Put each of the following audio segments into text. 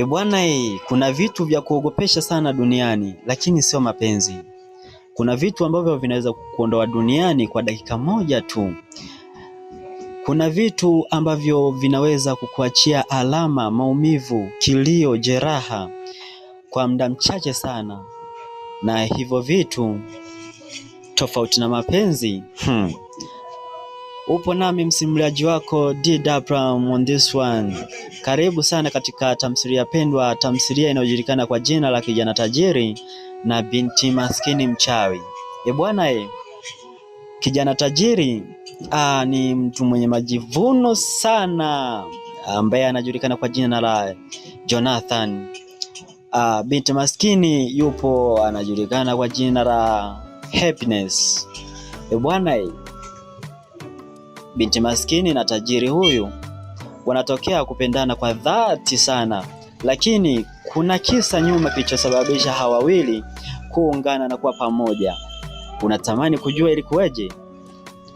Bwana, kuna vitu vya kuogopesha sana duniani, lakini sio mapenzi. Kuna vitu ambavyo vinaweza kukuondoa duniani kwa dakika moja tu. Kuna vitu ambavyo vinaweza kukuachia alama, maumivu, kilio, jeraha kwa muda mchache sana. Na hivyo vitu tofauti na mapenzi. Upo nami msimuliaji wako D-Abraham on this one. Karibu sana katika tamthilia pendwa, tamthilia inayojulikana kwa jina la Kijana Tajiri na Binti Maskini Mchawi. Bwana, kijana tajiri ni mtu mwenye majivuno sana ambaye anajulikana kwa jina la Jonathan. Binti maskini yupo anajulikana kwa jina la Happiness. Bwana, binti maskini na tajiri huyu wanatokea kupendana kwa dhati sana, lakini kuna kisa nyuma kilichosababisha hawa wawili kuungana na kuwa pamoja. Unatamani kujua ilikuwaje?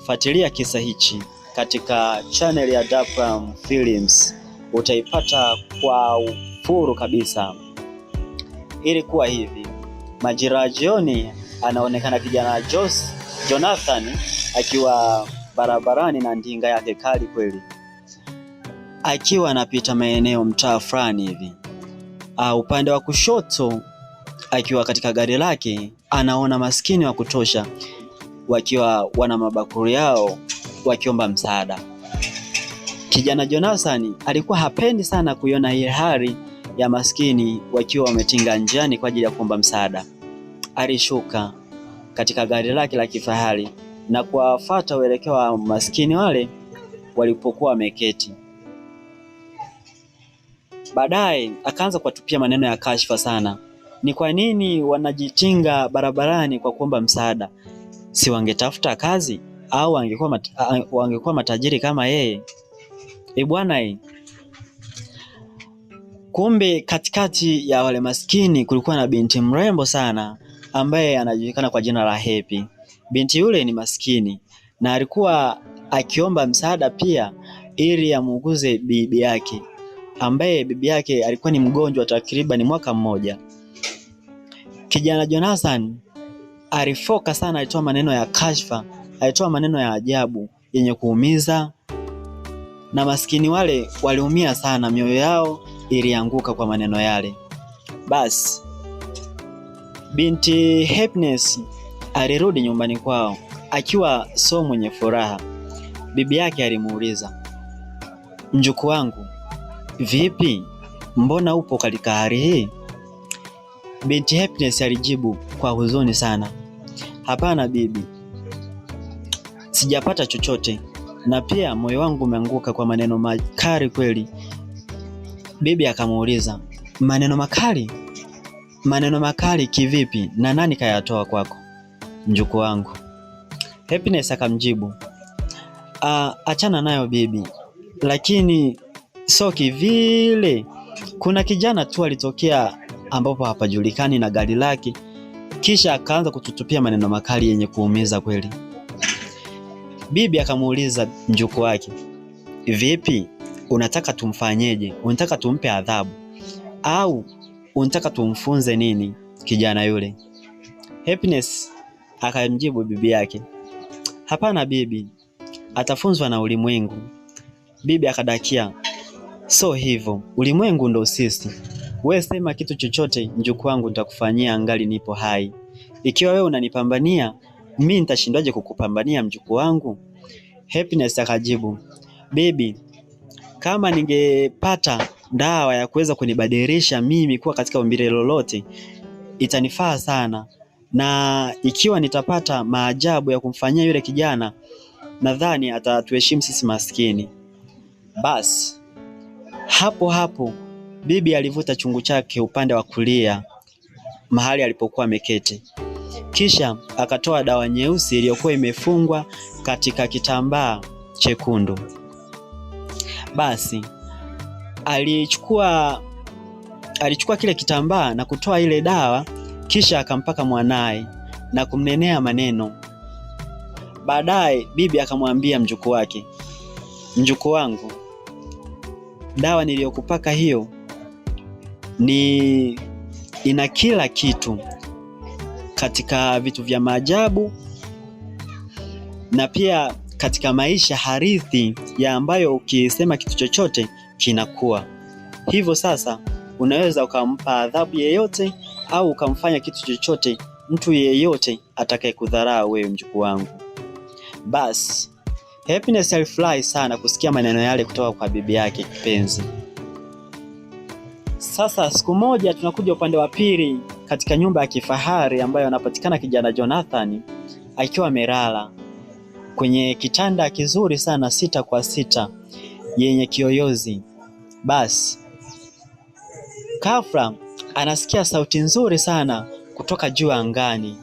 Fuatilia kisa hichi katika channel ya D-Abraham Films, utaipata kwa ufuru kabisa. Ilikuwa hivi: majira ya jioni, anaonekana kijana Jonathan akiwa barabarani na ndinga yake kali kweli, akiwa anapita maeneo mtaa fulani hivi. Upande wa kushoto, akiwa katika gari lake, anaona maskini wa kutosha wakiwa wana mabakuri yao wakiomba msaada. Kijana Jonathan alikuwa hapendi sana kuiona hii hali ya maskini wakiwa wametinga njiani kwa ajili ya kuomba msaada. Alishuka katika gari lake la kifahari na kuwafuata uelekeo wa maskini wale walipokuwa wameketi. Baadaye akaanza kuwatupia maneno ya kashfa sana. Ni kwa nini wanajitinga barabarani kwa kuomba msaada? Si wangetafuta kazi au wangekuwa matajiri kama yeye? Bwana, kumbe katikati ya wale maskini kulikuwa na binti mrembo sana ambaye anajulikana kwa jina la Happy. Binti yule ni maskini na alikuwa akiomba msaada pia ili amuuguze bibi yake, ambaye bibi yake alikuwa ni mgonjwa takriban mwaka mmoja. Kijana Jonathan alifoka sana, alitoa maneno ya kashfa, alitoa maneno ya ajabu yenye kuumiza, na maskini wale waliumia sana, mioyo yao ilianguka kwa maneno yale. Basi binti Happiness alirudi nyumbani kwao akiwa so mwenye furaha. Bibi yake alimuuliza, mjukuu wangu, vipi? Mbona upo katika hali hii? Binti Happiness alijibu kwa huzuni sana, hapana bibi, sijapata chochote na pia moyo wangu umeanguka kwa maneno makali kweli. Bibi akamuuliza, maneno makali? Maneno makali kivipi na nani kayatoa kwako, mjukuu wangu? Happiness akamjibu, achana nayo bibi, lakini so kivile. Kuna kijana tu alitokea ambapo hapajulikani na gari lake, kisha akaanza kututupia maneno makali yenye kuumiza kweli. Bibi akamuuliza mjukuu wake, vipi, unataka tumfanyeje? Unataka tumpe adhabu au unataka tumfunze nini kijana yule? Happiness akamjibu bibi yake, hapana bibi, atafunzwa na ulimwengu. Bibi akadakia, so hivyo ulimwengu ndo sisi? Wewe sema kitu chochote mjukuu wangu nitakufanyia angali nipo hai. Ikiwa wewe unanipambania, mimi nitashindwaje kukupambania mjukuu wangu? Happiness akajibu, bibi, kama ningepata dawa ya kuweza kunibadilisha mimi kuwa katika umbile lolote, itanifaa sana, na ikiwa nitapata maajabu ya kumfanyia yule kijana, nadhani atatuheshimu sisi maskini. Basi hapo hapo bibi alivuta chungu chake upande wa kulia mahali alipokuwa ameketi, kisha akatoa dawa nyeusi iliyokuwa imefungwa katika kitambaa chekundu. Basi alichukua kile kitambaa na kutoa ile dawa, kisha akampaka mwanae na kumnenea maneno. Baadaye bibi akamwambia mjukuu wake, mjukuu wangu, dawa niliyokupaka hiyo ina kila kitu katika vitu vya maajabu na pia katika maisha harithi ya ambayo ukisema kitu chochote kinakuwa. Hivyo sasa unaweza ukampa adhabu yeyote au ukamfanya kitu chochote mtu yeyote atakayekudharau wewe mjukuu wangu. Bas, Happiness alifurahi sana kusikia maneno yale kutoka kwa bibi yake kipenzi. Sasa siku moja tunakuja upande wa pili katika nyumba ya kifahari ambayo anapatikana kijana Jonathan akiwa amelala kwenye kitanda kizuri sana 6x6 yenye kiyoyozi. Basi ghafla anasikia sauti nzuri sana kutoka juu angani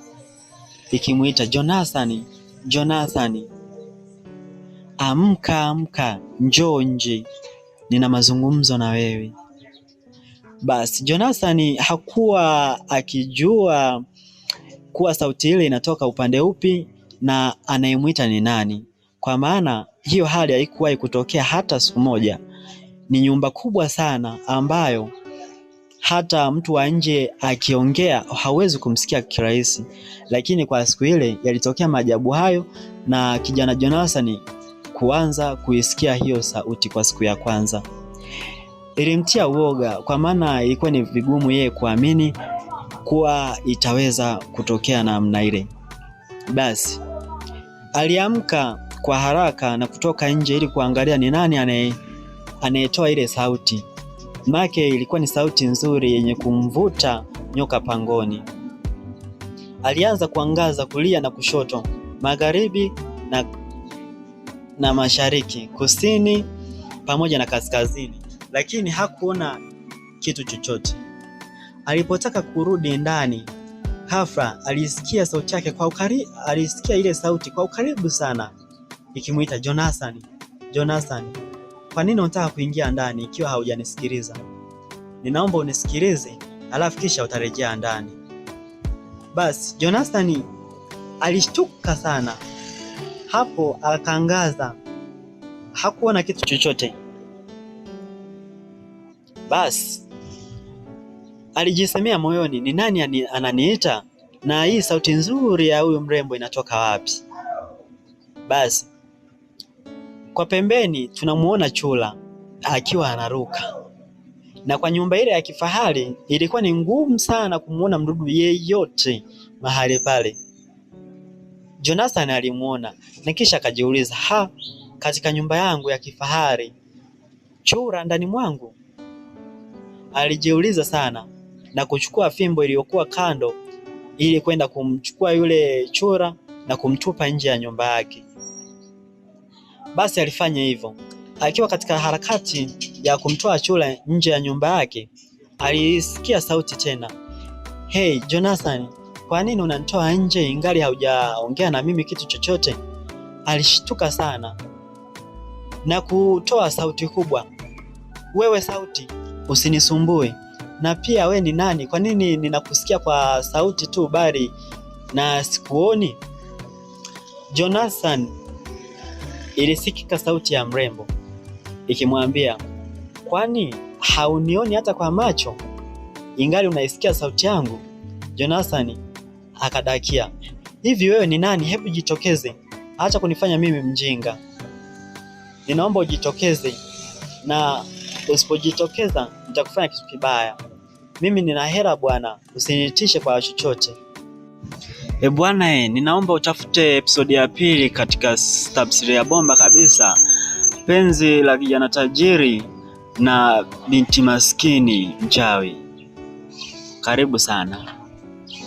ikimuita, Jonathan, Jonathan, amka amka, njoo nje, nina mazungumzo na wewe. Basi Jonathan hakuwa akijua kuwa sauti ile inatoka upande upi na anayemuita ni nani, kwa maana hiyo hali haikuwahi kutokea hata siku moja. Ni nyumba kubwa sana ambayo hata mtu wa nje akiongea hawezi kumsikia kirahisi, lakini kwa siku ile yalitokea maajabu hayo na kijana Jonathan kuanza kuisikia hiyo sauti kwa siku ya kwanza. Ilimtia uoga kwa maana ilikuwa ni vigumu yeye kuamini kuwa itaweza kutokea namna ile. Basi aliamka kwa haraka na kutoka nje ili kuangalia ni nani anayetoa ile sauti. Make ilikuwa ni sauti nzuri yenye kumvuta nyoka pangoni. Alianza kuangaza kulia na kushoto, magharibi na mashariki, kusini pamoja na kaskazini, lakini hakuona kitu chochote. Alipotaka kurudi ndani, ghafla alisikia sauti yake alisikia ile sauti kwa ukaribu sana ikimuita, Jonathan, Jonathan, kwa nini unataka kuingia ndani ikiwa haujanisikiliza? Ninaomba unisikilize alafu kisha utarejea ndani. Basi Jonathan alishtuka sana. Hapo akaangaza, hakuona kitu chochote. Basi alijisemea moyoni, ni nani ananiita na hii sauti nzuri ya huyu mrembo inatoka wapi? Basi kwa pembeni tunamuona chura akiwa anaruka. Na kwa nyumba ile ya kifahari ilikuwa ni ngumu sana kumuona mdudu yeyote mahali pale. Jonathan alimuona na kisha akajiuliza, katika nyumba yangu ya kifahari chura ndani mwangu? Alijiuliza sana na kuchukua fimbo iliyokuwa kando ili kwenda kumchukua yule chura na kumtupa nje ya nyumba yake. Basi alifanya hivyo. Akiwa katika harakati ya kumtoa chura nje ya nyumba yake, alisikia sauti tena, hey Jonathan, kwa nini unanitoa nje ingali haujaongea na mimi kitu chochote? Alishtuka sana na kutoa sauti kubwa, wewe sauti, usinisumbue, na pia we ni nani? Kwa nini ninakusikia kwa sauti tu bali na sikuoni? Jonathan ilisikika sauti ya mrembo ikimwambia, kwani haunioni hata kwa macho ingali unaisikia sauti yangu? Jonathan akadakia, hivi wewe ni nani? Hebu jitokeze, acha kunifanya mimi mjinga. Ninaomba ujitokeze, na usipojitokeza nitakufanya kitu kibaya. Mimi nina hela bwana, usinitishe kwa chochote. Bwana ninaomba utafute episode ya pili katika tafsiri ya bomba kabisa, penzi la kijana tajiri na binti maskini mchawi. Karibu sana.